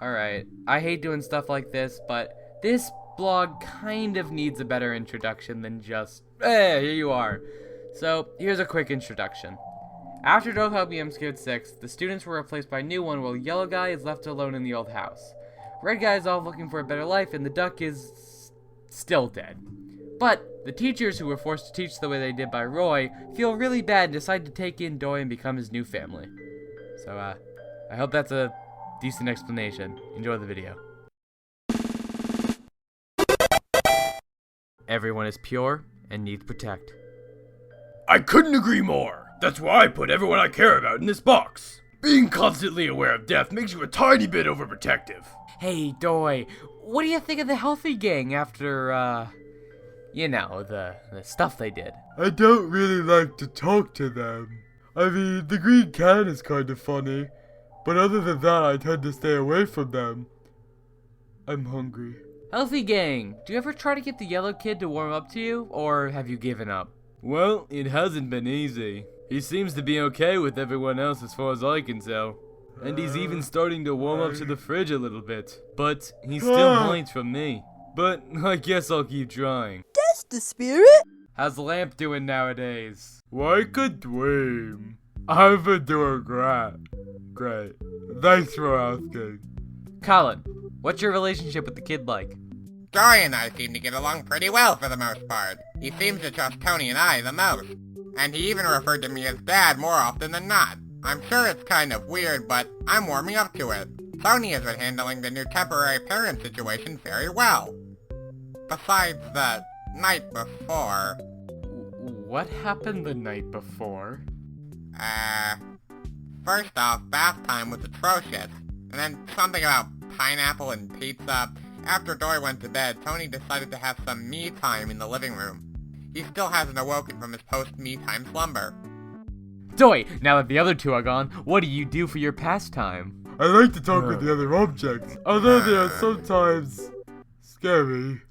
Alright, I hate doing stuff like this, but this blog kind of needs a better introduction than just, here you are. So, here's a quick introduction. After Don't Help Me I'm Scared 6, the students were replaced by a new one while Yellow Guy is left alone in the old house. Red Guy is off looking for a better life and the duck is still dead. But the teachers who were forced to teach the way they did by Roy feel really bad and decide to take in Doy and become his new family. So, I hope that's a decent explanation. Enjoy the video. Everyone is pure and needs protect. I couldn't agree more. That's why I put everyone I care about in this box. Being constantly aware of death makes you a tiny bit overprotective. Hey, Doy, what do you think of the Healthy Gang after, you know, the stuff they did? I don't really like to talk to them. I mean, the green can is kind of funny, but other than that, I tend to stay away from them. I'm hungry. Healthy Gang, do you ever try to get the yellow kid to warm up to you, or have you given up? Well, it hasn't been easy. He seems to be okay with everyone else as far as I can tell. And he's even starting to warm up to the fridge a little bit. But he still hides from me. But I guess I'll keep trying. That's the spirit. How's Lamp doing nowadays? Why could dream? I've been doing great. Thanks for asking. Colin, what's your relationship with the kid like? Dory and I seem to get along pretty well for the most part. He seems to trust Tony and I the most. And he even referred to me as Dad more often than not. I'm sure it's kind of weird, but I'm warming up to it. Tony has been handling the new temporary parent situation very well. Besides the night before. What happened the night before? First off, bath time was atrocious. And then something about pineapple and pizza. After Dory went to bed, Tony decided to have some me time in the living room. He still hasn't awoken from his post-me time slumber. Doy, now that the other two are gone, what do you do for your pastime? I like to talk with the other objects, although they are sometimes scary.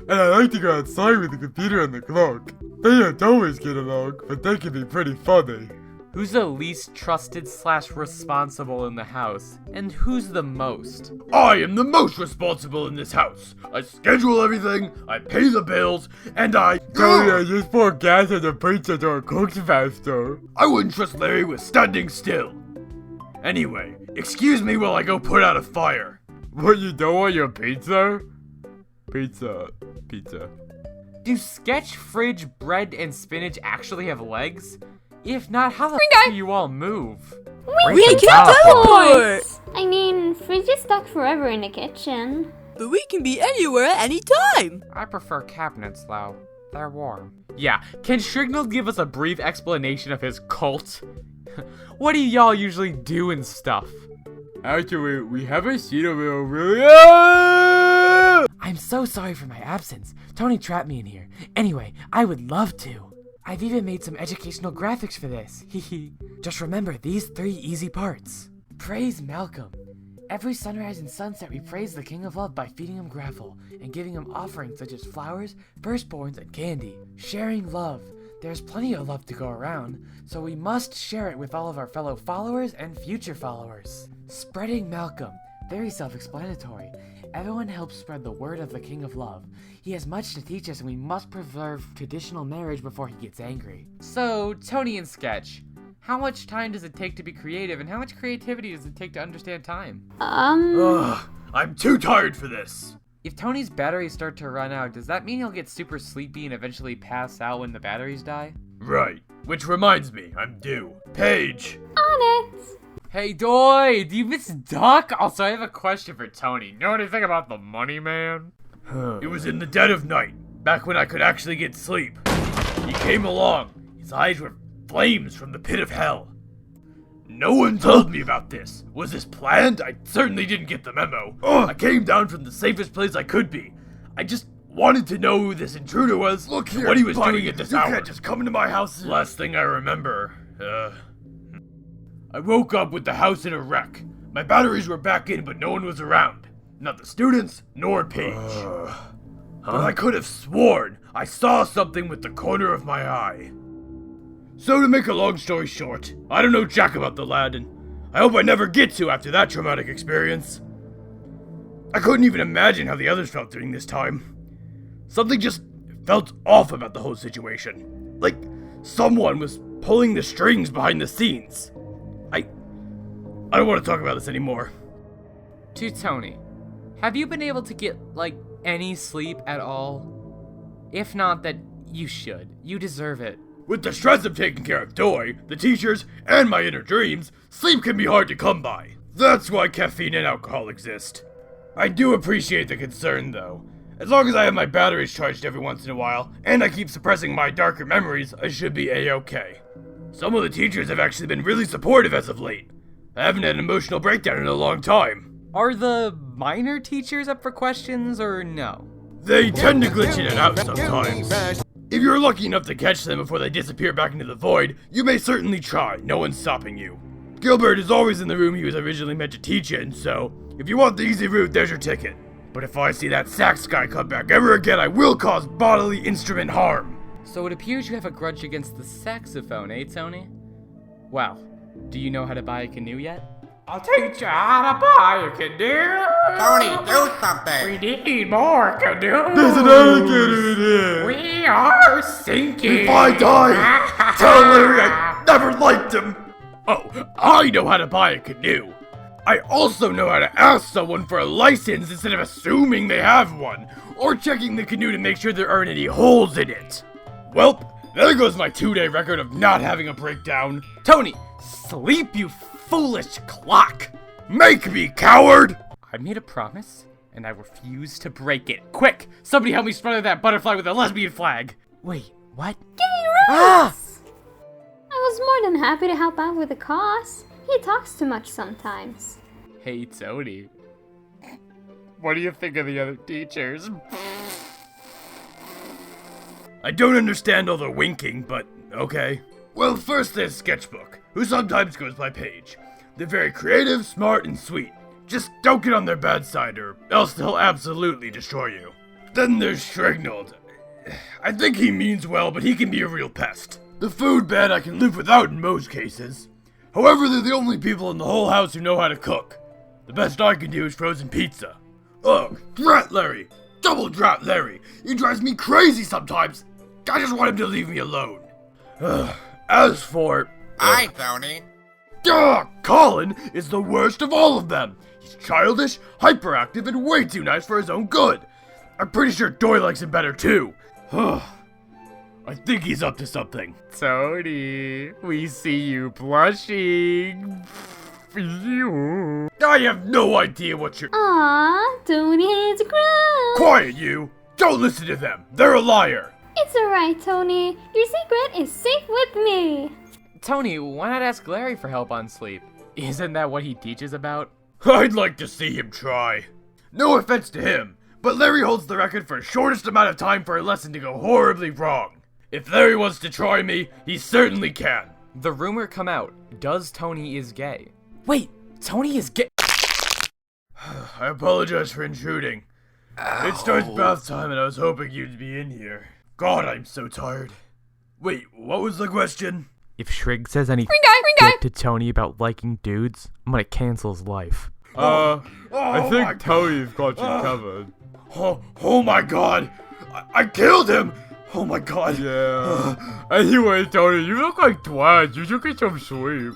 And I like to go outside with the computer and the clock. They don't always get along, but they can be pretty funny. Who's the least trusted / responsible in the house? And who's the most? I am the most responsible in this house. I schedule everything, I pay the bills, and I just pour gas on the pizza so it cooks faster. I wouldn't trust Larry with standing still. Anyway, excuse me while I go put out a fire. What, you don't want your pizza? Pizza. Do Sketch, Fridge, Bread, and Spinach actually have legs? If not, how the f*** do you all move? We can teleport! I mean, Fridge is stuck forever in the kitchen. But we can be anywhere at any time! I prefer cabinets, though. They're warm. Yeah, can Shrignald give us a brief explanation of his cult? What do y'all usually do and stuff? Actually, we haven't seen him in a really... I'm so sorry for my absence. Tony trapped me in here. Anyway, I would love to. I've even made some educational graphics for this. Just remember these 3 easy parts. Praise Malcolm. Every sunrise and sunset we praise the King of Love by feeding him gravel and giving him offerings such as flowers, firstborns, and candy. Sharing love. There's plenty of love to go around, so we must share it with all of our fellow followers and future followers. Spreading Malcolm. Very self-explanatory. Everyone helps spread the word of the King of Love. He has much to teach us and we must preserve traditional marriage before he gets angry. So, Tony and Sketch, how much time does it take to be creative and how much creativity does it take to understand time? Ugh, I'm too tired for this. If Tony's batteries start to run out, does that mean he'll get super sleepy and eventually pass out when the batteries die? Right, which reminds me, I'm due. Paige! On it! Hey, Doy, do you miss Duck? Also, I have a question for Tony. Know anything about the Money Man? It was in the dead of night, back when I could actually get sleep. He came along. His eyes were flames from the pit of hell. No one told me about this. Was this planned? I certainly didn't get the memo. I came down from the safest place I could be. I just wanted to know who this intruder was. Look here, what he was doing at this hour. You can't just come into my house. Last thing I remember, I woke up with the house in a wreck. My batteries were back in, but no one was around. Not the students, nor Paige. But I could have sworn I saw something with the corner of my eye. So to make a long story short, I don't know jack about the lad, and I hope I never get to after that traumatic experience. I couldn't even imagine how the others felt during this time. Something just felt off about the whole situation. Like someone was pulling the strings behind the scenes. I don't want to talk about this anymore. To Tony, have you been able to get, like, any sleep at all? If not, then you should. You deserve it. With the stress of taking care of Doi, the teachers, and my inner dreams, sleep can be hard to come by. That's why caffeine and alcohol exist. I do appreciate the concern, though. As long as I have my batteries charged every once in a while, and I keep suppressing my darker memories, I should be A-okay. Some of the teachers have actually been really supportive as of late. I haven't had an emotional breakdown in a long time. Are the minor teachers up for questions, or no? They tend to glitch in and out sometimes. If you're lucky enough to catch them before they disappear back into the void, you may certainly try, no one's stopping you. Gilbert is always in the room he was originally meant to teach in, so if you want the easy route, there's your ticket. But if I see that sax guy come back ever again, I will cause bodily instrument harm. So it appears you have a grudge against the saxophone, eh, Tony? Well, do you know how to buy a canoe yet? I'll teach you how to buy a canoe. Tony, do something! We need more canoes. There's an alligator in here! We are sinking. If I die, tell Larry I never liked him. Oh, I know how to buy a canoe. I also know how to ask someone for a license instead of assuming they have one, or checking the canoe to make sure there aren't any holes in it. Welp, there goes my 2-day record of not having a breakdown. Tony, sleep, you foolish clock! Make me, coward! I made a promise, and I refuse to break it. Quick, somebody help me smother that butterfly with a lesbian flag. Wait, what? Gay Ross! I was more than happy to help out with the cause. He talks too much sometimes. Hey, Tony. What do you think of the other teachers? I don't understand all the winking, but okay. Well, first there's Sketchbook, who sometimes goes by Paige. They're very creative, smart, and sweet. Just don't get on their bad side, or else they'll absolutely destroy you. Then there's Shrignald. I think he means well, but he can be a real pest. The food bed I can live without in most cases. However, they're the only people in the whole house who know how to cook. The best I can do is frozen pizza. Ugh, drat Larry! Double drat Larry! He drives me crazy sometimes! I just want him to leave me alone. As for... Hi, Tony. Colin is the worst of all of them! He's childish, hyperactive, and way too nice for his own good! I'm pretty sure Doy likes him better too! I think he's up to something. Tony, we see you blushing. I have no idea what you're— Aww, Tony hates Grub. Quiet, you! Don't listen to them! They're a liar! It's alright, Tony. Your secret is safe with me. Tony, why not ask Larry for help on sleep? Isn't that what he teaches about? I'd like to see him try. No offense to him, but Larry holds the record for shortest amount of time for a lesson to go horribly wrong. If Larry wants to try me, he certainly can. The rumor come out. Does Tony is gay? Wait, Tony is gay? I apologize for intruding. It starts bath time and I was hoping you'd be in here. God, I'm so tired. Wait, what was the question? If Shrig says anything to Tony about liking dudes, I'm gonna cancel his life. I my think Tony's got you covered. Oh my god! I killed him! Oh my god! Yeah. Anyway, Tony, you look like twat. You should get some sleep.